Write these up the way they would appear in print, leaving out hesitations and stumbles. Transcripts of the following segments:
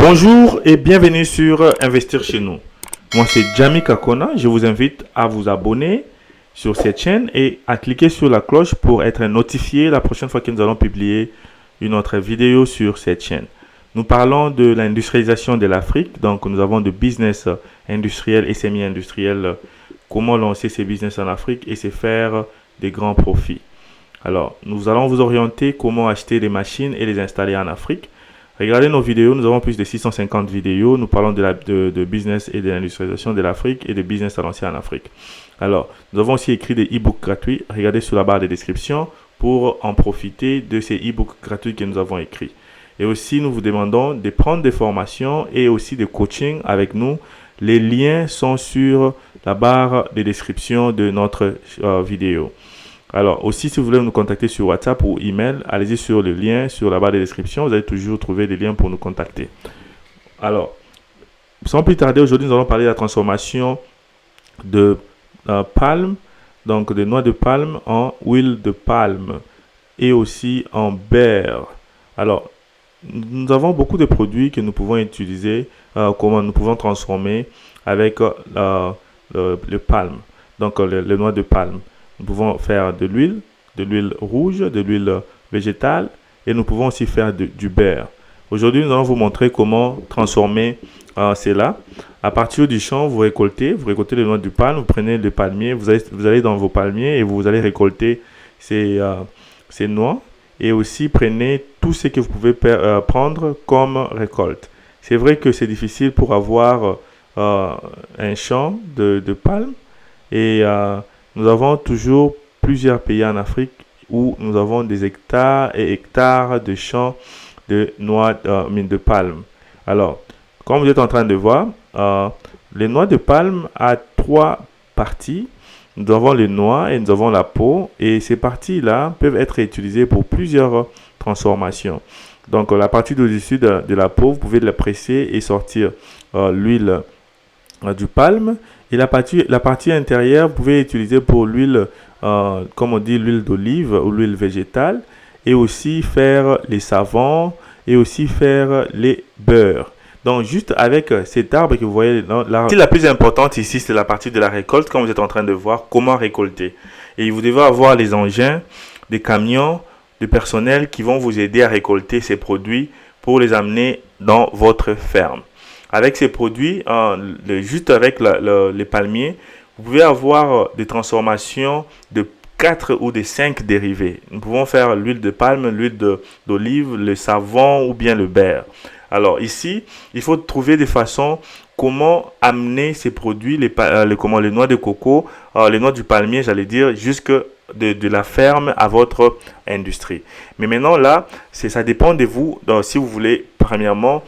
Bonjour et bienvenue sur Investir chez nous. Moi c'est Jamie Kakona. Je vous invite à vous abonner sur cette chaîne et à cliquer sur la cloche pour être notifié la prochaine fois que nous allons publier une autre vidéo sur cette chaîne. Nous parlons de l'industrialisation de l'Afrique. Donc nous avons de business industriel et semi-industriel. Comment lancer ces business en Afrique et se faire des grands profits. Alors nous allons vous orienter comment acheter des machines et les installer en Afrique. Regardez nos vidéos, nous avons plus de 650 vidéos. Nous parlons de business et de l'industrialisation de l'Afrique et de business à lancer en Afrique. Alors, nous avons aussi écrit des e-books gratuits. Regardez sur la barre de description pour en profiter de ces e-books gratuits que nous avons écrits. Et aussi, nous vous demandons de prendre des formations et aussi des coachings avec nous. Les liens sont sur la barre de description de notre vidéo. Alors aussi, si vous voulez nous contacter sur WhatsApp ou email, allez-y sur le lien sur la barre de description. Vous allez toujours trouver des liens pour nous contacter. Alors, sans plus tarder, aujourd'hui, nous allons parler de la transformation de palme, donc de noix de palme en huile de palme et aussi en beurre. Alors, nous avons beaucoup de produits que nous pouvons utiliser, comment nous pouvons transformer avec le palme, donc le noix de palme. Nous pouvons faire de l'huile rouge, de l'huile végétale et nous pouvons aussi faire du beurre. Aujourd'hui, nous allons vous montrer comment transformer cela. À partir du champ, vous récoltez les noix du palme, vous prenez le palmier, vous allez dans vos palmiers et vous allez récolter ces noix. Et aussi, prenez tout ce que vous pouvez prendre comme récolte. C'est vrai que c'est difficile pour avoir un champ de palme et nous avons toujours plusieurs pays en Afrique où nous avons des hectares et hectares de champs de noix de palme. Alors, comme vous êtes en train de voir, les noix de palme ont trois parties. Nous avons les noix et nous avons la peau. Et ces parties-là peuvent être utilisées pour plusieurs transformations. Donc, la partie au-dessus de la peau, vous pouvez la presser et sortir l'huile du palme. Et la partie intérieure, vous pouvez utiliser pour l'huile, comme on dit, l'huile d'olive ou l'huile végétale. Et aussi faire les savons et aussi faire les beurres. Donc, juste avec cet arbre que vous voyez, la partie la plus importante ici, c'est la partie de la récolte, comme vous êtes en train de voir, comment récolter. Et vous devez avoir les engins, des camions, du personnel qui vont vous aider à récolter ces produits pour les amener dans votre ferme. Avec ces produits, juste avec les palmiers, vous pouvez avoir des transformations de 4 ou de 5 dérivés. Nous pouvons faire l'huile de palme, l'huile d'olive, le savon ou bien le beurre. Alors ici, il faut trouver des façons comment amener ces produits, les noix de coco, les noix du palmier, j'allais dire, jusque de la ferme à votre industrie. Mais maintenant là, ça dépend de vous. Donc, si vous voulez premièrement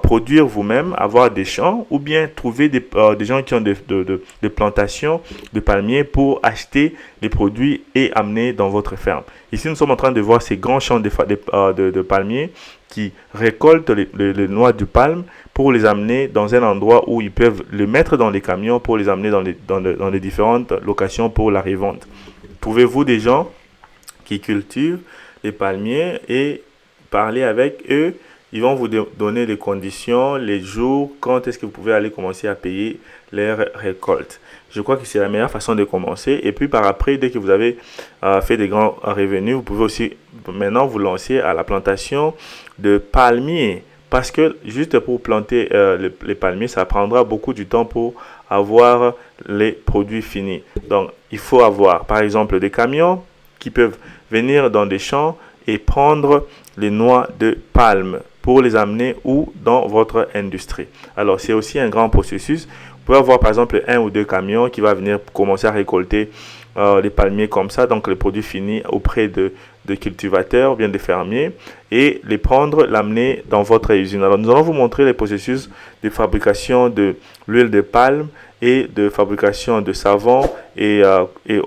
produire vous-même, avoir des champs ou bien trouver des gens qui ont des plantations de palmiers pour acheter les produits et amener dans votre ferme. Ici, nous sommes en train de voir ces grands champs de palmiers qui récoltent les noix du palme pour les amener dans un endroit où ils peuvent les mettre dans les camions pour les amener dans les différentes locations pour la revente. Trouvez-vous des gens qui cultivent les palmiers et parlez avec eux. Ils vont vous donner les conditions, les jours, quand est-ce que vous pouvez aller commencer à payer les récoltes. Je crois que c'est la meilleure façon de commencer. Et puis par après, dès que vous avez fait des grands revenus, vous pouvez aussi maintenant vous lancer à la plantation de palmiers. Parce que juste pour planter les palmiers, ça prendra beaucoup de temps pour avoir les produits finis. Donc, il faut avoir, par exemple, des camions qui peuvent venir dans des champs et prendre les noix de palme pour les amener où dans votre industrie. Alors, c'est aussi un grand processus. Vous pouvez avoir, par exemple, 1 ou 2 camions qui vont venir commencer à récolter les palmiers comme ça, donc les produits finis auprès de cultivateurs ou bien de fermiers et les prendre, l'amener dans votre usine. Alors, nous allons vous montrer les processus de fabrication de l'huile de palme et de fabrication de savon et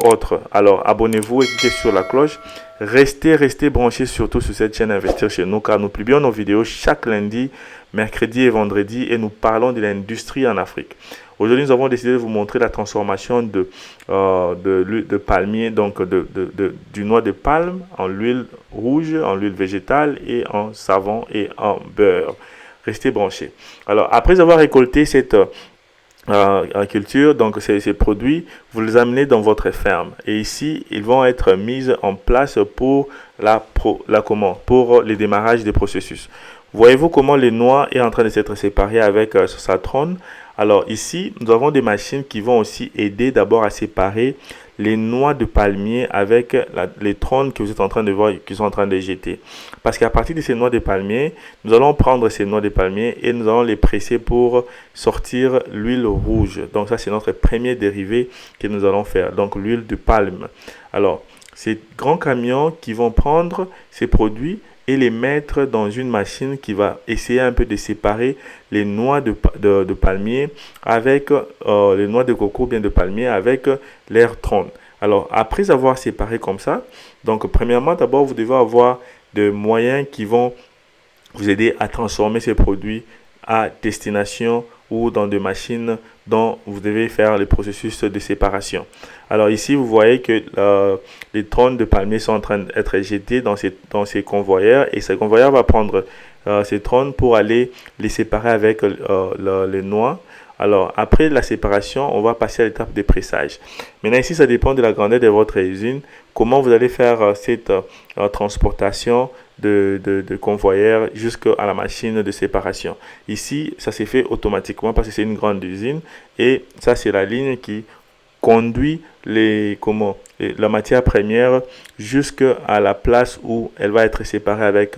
autres. Alors, abonnez-vous et cliquez sur la cloche. Restez branchés surtout sur cette chaîne Investir chez nous car nous publions nos vidéos chaque lundi, mercredi et vendredi et nous parlons de l'industrie en Afrique. Aujourd'hui, nous avons décidé de vous montrer la transformation de l'huile de palmier, donc du noix de palme en l'huile rouge, en l'huile végétale et en savon et en beurre. Restez branchés. Alors, après avoir récolté cette culture, donc ces produits, vous les amenez dans votre ferme. Et ici, ils vont être mis en place pour pour le démarrage des processus. Voyez-vous comment les noix est en train de s'être séparées avec sa trône. Alors ici, nous avons des machines qui vont aussi aider d'abord à séparer les noix de palmier avec les trônes que vous êtes en train de voir, qu'ils sont en train de jeter. Parce qu'à partir de ces noix de palmier, nous allons prendre ces noix de palmier et nous allons les presser pour sortir l'huile rouge. Donc ça, c'est notre premier dérivé que nous allons faire. Donc l'huile de palme. Alors, ces grands camions qui vont prendre ces produits et les mettre dans une machine qui va essayer un peu de séparer les noix de palmier avec les noix de coco, bien de palmier avec l'air trône. Alors, après avoir séparé comme ça, donc premièrement, d'abord, vous devez avoir des moyens qui vont vous aider à transformer ces produits à destination ou dans des machines dont vous devez faire le processus de séparation. Alors ici, vous voyez que les trônes de palmier sont en train d'être jetés dans ces convoyeurs et ce convoyeur va prendre ces trônes pour aller les séparer avec les noix. Alors, après la séparation, on va passer à l'étape de pressage. Maintenant, ici, ça dépend de la grandeur de votre usine. Comment vous allez faire cette transportation de convoyeur jusqu'à la machine de séparation. Ici, ça s'est fait automatiquement parce que c'est une grande usine. Et ça, c'est la ligne qui conduit la matière première jusqu'à la place où elle va être séparée avec,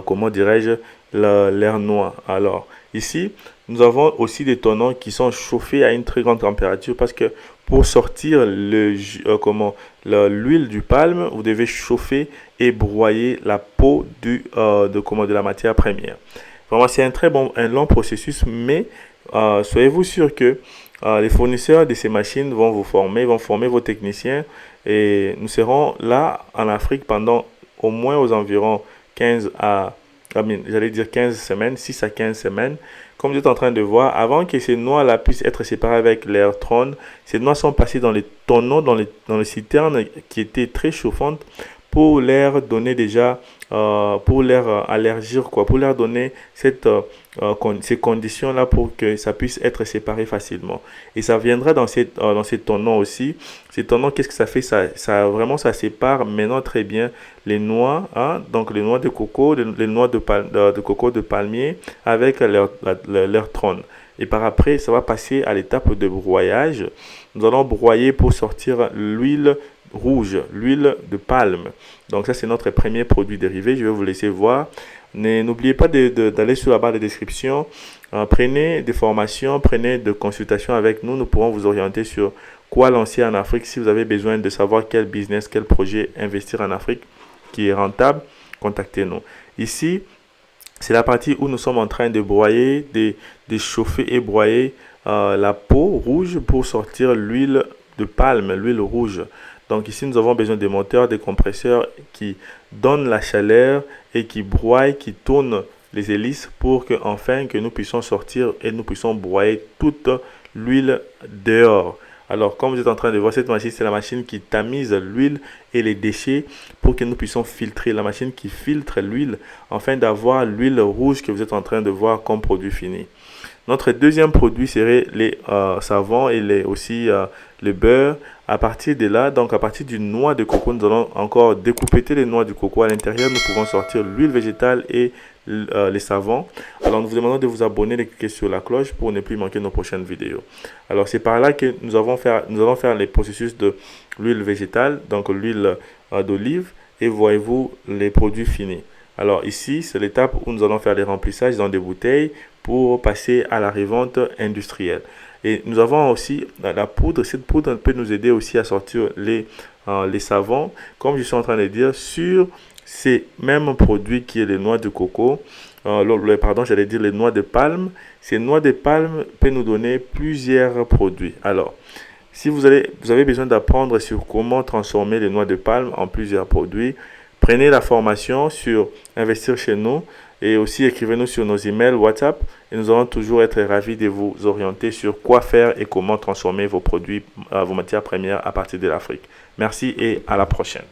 comment dirais-je, l'air noir. Alors, ici, nous avons aussi des tonneaux qui sont chauffés à une très grande température parce que pour sortir l'huile du palme, vous devez chauffer et broyer la peau de la matière première. Vraiment, c'est un long processus, mais soyez-vous sûr que les fournisseurs de ces machines vont former vos techniciens et nous serons là en Afrique pendant au moins aux environs 15 semaines, 6 à 15 semaines. Comme vous êtes en train de voir, avant que ces noix-là puissent être séparées avec l'air trône, ces noix sont passées dans les tonneaux, dans les citernes qui étaient très chauffantes pour leur donner déjà, pour leur allergir, pour leur donner ces conditions-là pour que ça puisse être séparé facilement. Et ça viendra dans ces tonneaux aussi. Ces tonneaux, qu'est-ce que ça fait? Ça sépare maintenant très bien les noix, donc les noix de coco, les noix de coco de palmier avec leur trône. Et par après, ça va passer à l'étape de broyage. Nous allons broyer pour sortir l'huile rouge, l'huile de palme. Donc ça, c'est notre premier produit dérivé. Je vais vous laisser voir. N'oubliez pas d'aller sur la barre de description. Prenez des formations, prenez des consultations avec nous. Nous pourrons vous orienter sur quoi lancer en Afrique. Si vous avez besoin de savoir quel business, quel projet investir en Afrique qui est rentable, contactez-nous. Ici, c'est la partie où nous sommes en train de broyer, de chauffer et broyer la peau rouge pour sortir l'huile de palme, l'huile rouge. Donc ici, nous avons besoin des moteurs, des compresseurs qui donnent la chaleur et qui broient, qui tournent les hélices pour que nous puissions sortir et nous puissions broyer toute l'huile dehors. Alors, comme vous êtes en train de voir, cette machine, c'est la machine qui tamise l'huile et les déchets pour que nous puissions filtrer. La machine qui filtre l'huile afin d'avoir l'huile rouge que vous êtes en train de voir comme produit fini. Notre deuxième produit serait les savons et aussi le beurre. À partir de là, donc à partir d'une noix de coco, nous allons encore découper les noix de coco. À l'intérieur, nous pouvons sortir l'huile végétale et les savons. Alors, nous vous demandons de vous abonner et de cliquer sur la cloche pour ne plus manquer nos prochaines vidéos. Alors, c'est par là que nous allons faire les processus de l'huile végétale, donc l'huile d'olive, et voyez-vous les produits finis. Alors ici, c'est l'étape où nous allons faire les remplissages dans des bouteilles pour passer à la revente industrielle. Et nous avons aussi la poudre. Cette poudre peut nous aider aussi à sortir les savons, comme je suis en train de dire, sur ces mêmes produits qui est les noix de coco. J'allais dire les noix de palme. Ces noix de palme peuvent nous donner plusieurs produits. Alors, si vous avez besoin d'apprendre sur comment transformer les noix de palme en plusieurs produits, prenez la formation sur Investir chez nous et aussi écrivez-nous sur nos emails WhatsApp et nous allons toujours être ravis de vous orienter sur quoi faire et comment transformer vos produits, vos matières premières à partir de l'Afrique. Merci et à la prochaine.